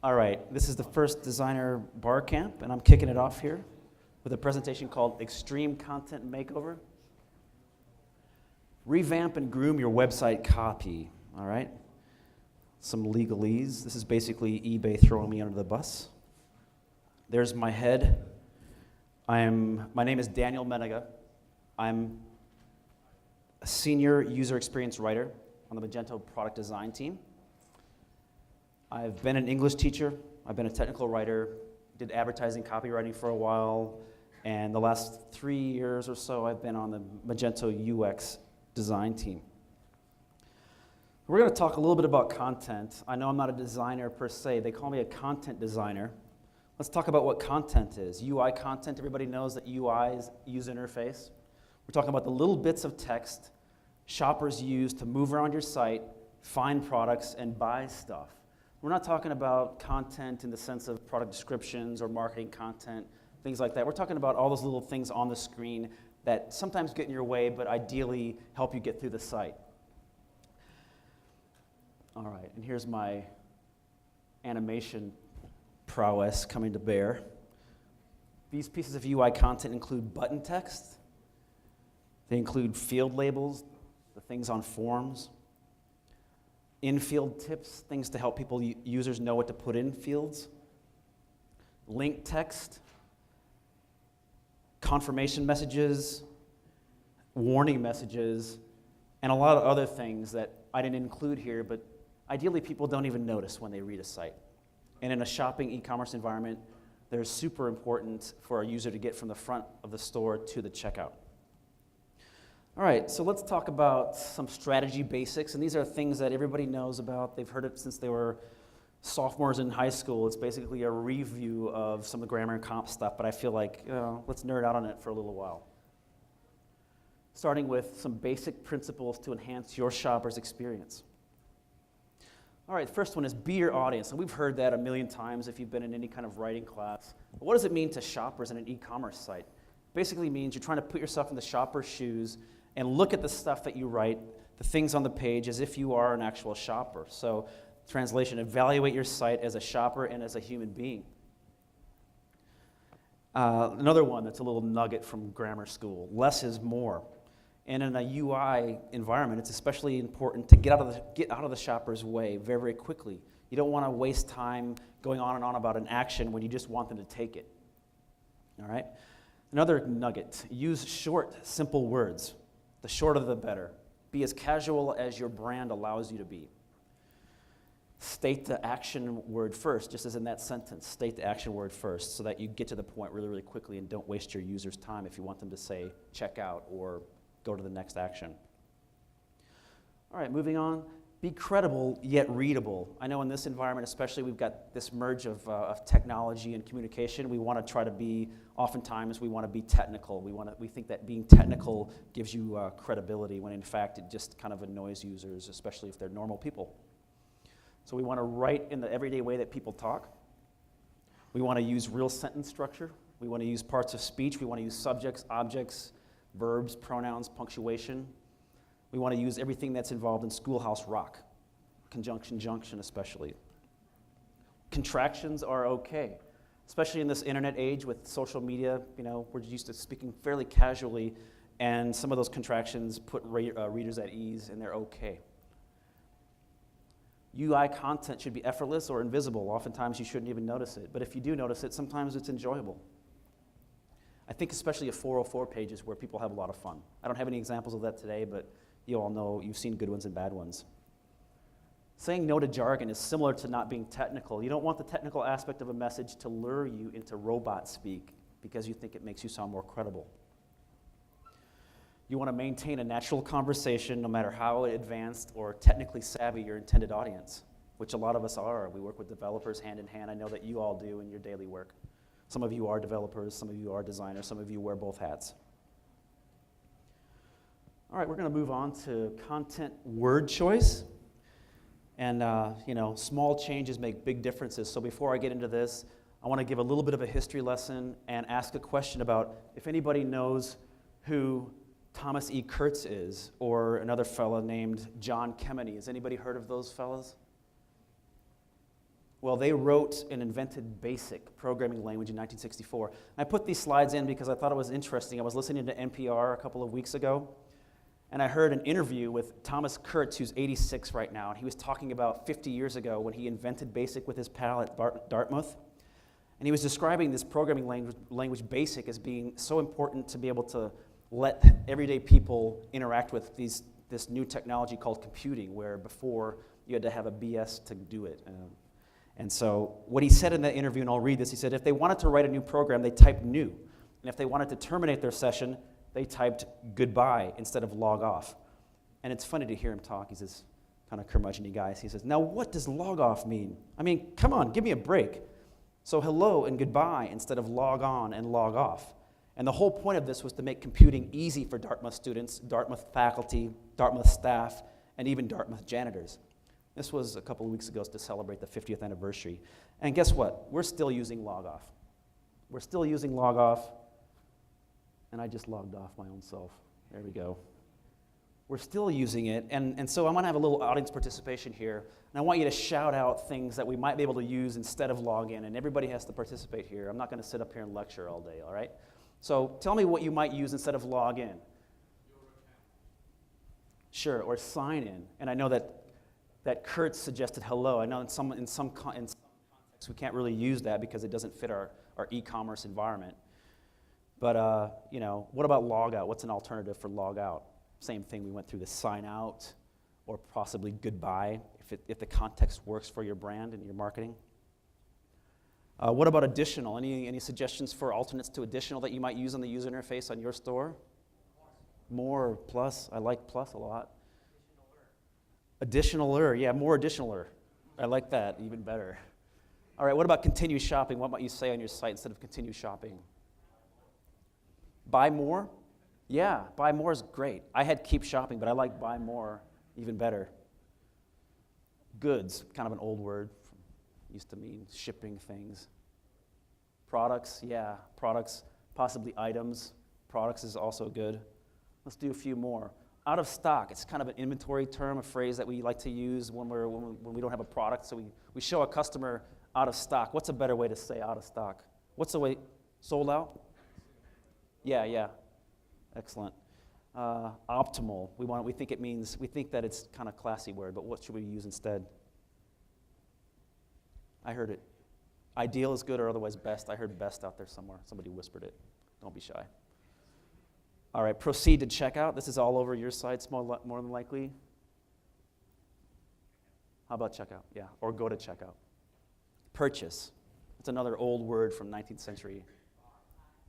All right, this is the first designer Barcamp, and I'm kicking it off here with a presentation called Extreme Content Makeover. Revamp and groom your website copy, all right? Some legalese. This is basically eBay throwing me under the bus. There's my head. My name is Daniel Menega. I'm a senior user experience writer on the Magento product design team. I've been an English teacher, I've been a technical writer, did advertising copywriting for a while, and the last 3 years or so I've been on the Magento UX design team. We're going to talk a little bit about content. I know I'm not a designer per se, they call me a content designer. Let's talk about what content is. UI content, everybody knows that UI is user interface. We're talking about the little bits of text shoppers use to move around your site, find products, and buy stuff. We're not talking about content in the sense of product descriptions or marketing content, things like that. We're talking about all those little things on the screen that sometimes get in your way, but ideally help you get through the site. All right, and here's my animation prowess coming to bear. These pieces of UI content include button text. They include field labels, the things on forms. In-field tips, things to help users know what to put in fields. Link text, confirmation messages, warning messages, and a lot of other things that I didn't include here, but ideally people don't even notice when they read a site. And in a shopping e-commerce environment, they're super important for a user to get from the front of the store to the checkout. All right, so let's talk about some strategy basics, and these are things that everybody knows about. They've heard it since they were sophomores in high school. It's basically a review of some of the grammar and comp stuff, but I feel like, let's nerd out on it for a little while. Starting with some basic principles to enhance your shopper's experience. All right, the first one is be your audience, and we've heard that a million times if you've been in any kind of writing class. But what does it mean to shoppers in an e-commerce site? Basically means you're trying to put yourself in the shopper's shoes and look at the stuff that you write, the things on the page, as if you are an actual shopper. So, translation, evaluate your site as a shopper and as a human being. Another one that's a little nugget from grammar school, less is more. And in a UI environment, it's especially important to get out of the shopper's way very, very quickly. You don't want to waste time going on and on about an action when you just want them to take it. All right? Another nugget, use short, simple words. The shorter the better. Be as casual as your brand allows you to be. State the action word first, just as in that sentence. State the action word first so that you get to the point really, really quickly and don't waste your user's time if you want them to say check out or go to the next action. All right, moving on. Be credible yet readable. I know in this environment especially we've got this merge of technology and communication. We want to try to be, oftentimes we want to be technical. We think that being technical gives you credibility when in fact it just kind of annoys users, especially if they're normal people. So we want to write in the everyday way that people talk. We want to use real sentence structure. We want to use parts of speech. We want to use subjects, objects, verbs, pronouns, punctuation. We want to use everything that's involved in Schoolhouse Rock, conjunction, junction especially. Contractions are okay, especially in this internet age with social media. You know, we're used to speaking fairly casually, and some of those contractions put readers at ease, and they're okay. UI content should be effortless or invisible. Oftentimes you shouldn't even notice it, but if you do notice it, sometimes it's enjoyable. I think especially of 404 pages where people have a lot of fun. I don't have any examples of that today, but you all know you've seen good ones and bad ones. Saying no to jargon is similar to not being technical. You don't want the technical aspect of a message to lure you into robot speak because you think it makes you sound more credible. You want to maintain a natural conversation no matter how advanced or technically savvy your intended audience, which a lot of us are. We work with developers hand in hand. I know that you all do in your daily work. Some of you are developers, some of you are designers, some of you wear both hats. All right, we're going to move on to content word choice. And, small changes make big differences. So before I get into this, I want to give a little bit of a history lesson and ask a question about if anybody knows who Thomas E. Kurtz is, or another fellow named John Kemeny. Has anybody heard of those fellows? Well, they wrote and invented BASIC programming language in 1964. And I put these slides in because I thought it was interesting. I was listening to NPR a couple of weeks ago, and I heard an interview with Thomas Kurtz, who's 86 right now, and he was talking about 50 years ago when he invented BASIC with his pal at Dartmouth. And he was describing this programming language BASIC as being so important to be able to let everyday people interact with this new technology called computing, where before you had to have a BS to do it. And so what he said in that interview, and I'll read this, he said if they wanted to write a new program, they typed new. And if they wanted to terminate their session, they typed goodbye instead of log off. And it's funny to hear him talk. He's this kind of curmudgeon-y guy. He says, now what does log off mean? I mean, come on, give me a break. So hello and goodbye instead of log on and log off. And the whole point of this was to make computing easy for Dartmouth students, Dartmouth faculty, Dartmouth staff, and even Dartmouth janitors. This was a couple of weeks ago to celebrate the 50th anniversary. And guess what? We're still using log off. We're still using log off. And I just logged off my own self. There we go. We're still using it. And so I'm going to have a little audience participation here. And I want you to shout out things that we might be able to use instead of log in. And everybody has to participate here. I'm not going to sit up here and lecture all day, all right? So tell me what you might use instead of log in. Sure, or sign in. And I know that Kurt suggested hello. I know in some contexts we can't really use that because it doesn't fit our e-commerce environment. But what about log out? What's an alternative for log out? Same thing, we went through the sign out or possibly goodbye if the context works for your brand and your marketing. What about additional? Any suggestions for alternates to additional that you might use on the user interface on your store? More, plus. I like plus a lot. Additional-er, yeah, more additional-er. I like that, even better. All right, what about continue shopping? What might you say on your site instead of continue shopping? Buy more? Yeah, buy more is great. I had keep shopping, but I like buy more even better. Goods, kind of an old word, used to mean shipping things. Products, yeah, products, possibly items. Products is also good. Let's do a few more. Out of stock, it's kind of an inventory term, a phrase that we like to use when we don't have a product. So we show a customer out of stock. What's a better way to say out of stock? What's the way? Sold out? Yeah. Excellent. Optimal. We think that it's kind of classy word, but what should we use instead? I heard it. Ideal is good or otherwise best. I heard best out there somewhere. Somebody whispered it. Don't be shy. All right, proceed to checkout. This is all over your sites more than likely. How about checkout? Yeah, or go to checkout. Purchase. That's another old word from 19th century.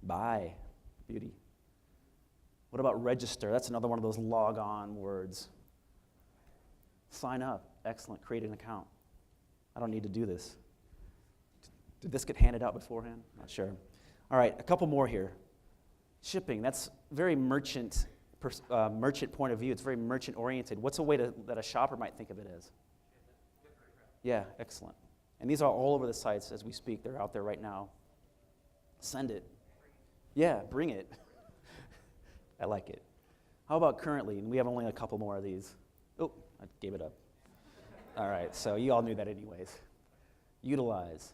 Buy. Beauty. What about register? That's another one of those log on words. Sign up. Excellent. Create an account. I don't need to do this. Did this get handed out beforehand? Not sure. All right, a couple more here. Shipping, that's very merchant point of view. It's very merchant-oriented. What's a way that a shopper might think of it as? Yeah, excellent. And these are all over the sites as we speak. They're out there right now. Send it. Yeah, bring it. I like it. How about currently? And we have only a couple more of these. Oh, I gave it up. All right, so you all knew that anyways. Utilize.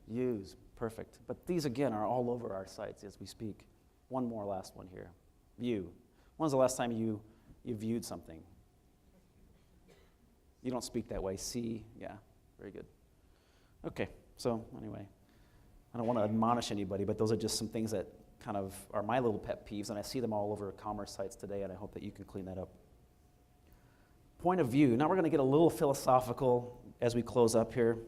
Use. Perfect. But these, again, are all over our sites as we speak. One more last one here. View. When's the last time you viewed something? You don't speak that way. See. Yeah. Very good. Okay. So anyway, I don't want to admonish anybody, but those are just some things that kind of are my little pet peeves, and I see them all over commerce sites today, and I hope that you can clean that up. Point of view. Now we're going to get a little philosophical as we close up here.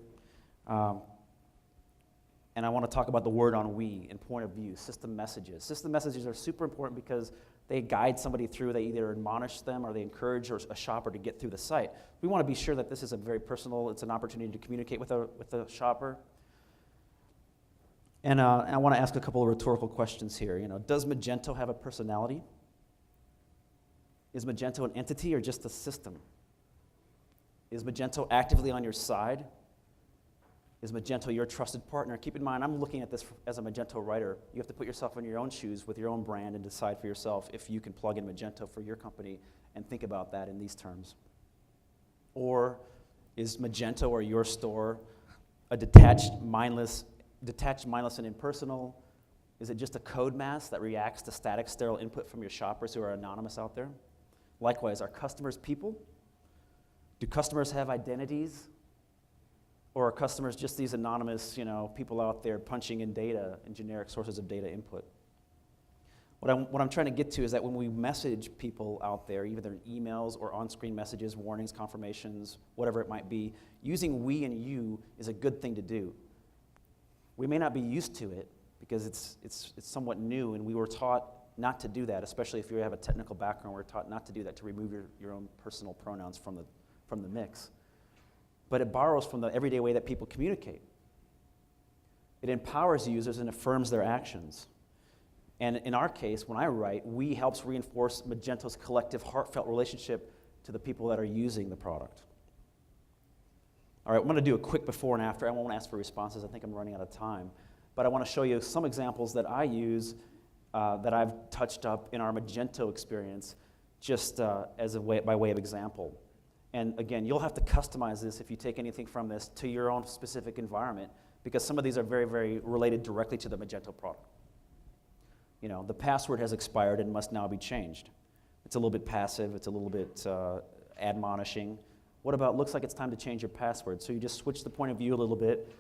And I want to talk about the word on we and point of view, system messages. System messages are super important because they guide somebody through. They either admonish them or they encourage a shopper to get through the site. We want to be sure that this is a very personal, it's an opportunity to communicate with a shopper. And I want to ask a couple of rhetorical questions here. Does Magento have a personality? Is Magento an entity or just a system? Is Magento actively on your side? Is Magento your trusted partner? Keep in mind, I'm looking at this as a Magento writer. You have to put yourself in your own shoes with your own brand and decide for yourself if you can plug in Magento for your company and think about that in these terms. Or Is Magento or your store a detached, mindless and impersonal? Is it just a code mass that reacts to static, sterile input from your shoppers who are anonymous out there? Likewise, are customers people? Do customers have identities? Or are customers just these anonymous, people out there punching in data and generic sources of data input? What I'm trying to get to is that when we message people out there, either in emails or on-screen messages, warnings, confirmations, whatever it might be, using we and you is a good thing to do. We may not be used to it because it's somewhat new, and we were taught not to do that, especially if you have a technical background. We're taught not to do that, to remove your own personal pronouns from the mix. But it borrows from the everyday way that people communicate. It empowers users and affirms their actions. And in our case, when I write, we helps reinforce Magento's collective heartfelt relationship to the people that are using the product. All right, I'm going to do a quick before and after. I won't ask for responses. I think I'm running out of time. But I want to show you some examples that I use that I've touched up in our Magento experience, just by way of example. And again, you'll have to customize this if you take anything from this to your own specific environment, because some of these are very, very related directly to the Magento product. The password has expired and must now be changed. It's a little bit passive. It's a little bit admonishing. What about, looks like it's time to change your password? So you just switch the point of view a little bit,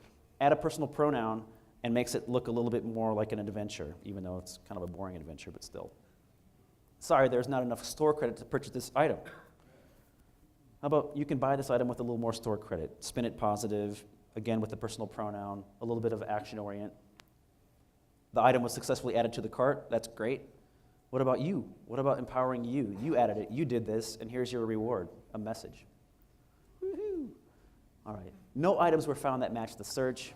add a personal pronoun, and makes it look a little bit more like an adventure, even though it's kind of a boring adventure, but still. Sorry, there's not enough store credit to purchase this item. How about you can buy this item with a little more store credit? Spin it positive, again with the personal pronoun, a little bit of action orient. The item was successfully added to the cart. That's great. What about you? What about empowering you? You added it. You did this, and here's your reward, a message. Woohoo! All right. No items were found that matched the search.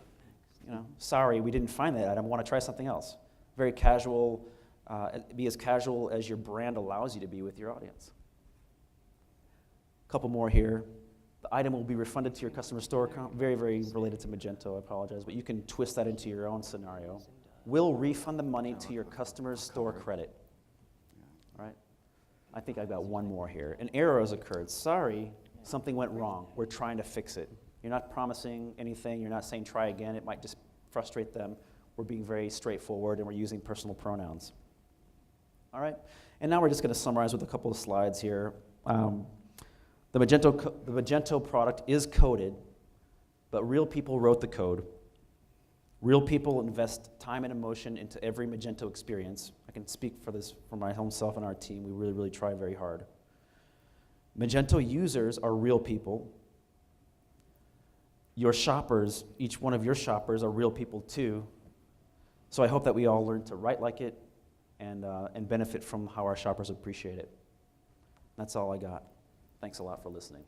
Sorry, we didn't find that item. Want to try something else? Very casual. Be as casual as your brand allows you to be with your audience. A couple more here. The item will be refunded to your customer store account. Very, very related to Magento. I apologize, but you can twist that into your own scenario. Will refund the money to your customer's store credit. All right? I think I've got one more here. An error has occurred. Sorry, something went wrong. We're trying to fix it. You're not promising anything. You're not saying try again. It might just frustrate them. We're being very straightforward, and we're using personal pronouns. All right? And now we're just going to summarize with a couple of slides here. The Magento product is coded, but real people wrote the code. Real people invest time and emotion into every Magento experience. I can speak for this for my own self and our team. We really, really try very hard. Magento users are real people. Your shoppers, each one of your shoppers are real people too. So I hope that we all learn to write like it and benefit from how our shoppers appreciate it. That's all I got. Thanks a lot for listening.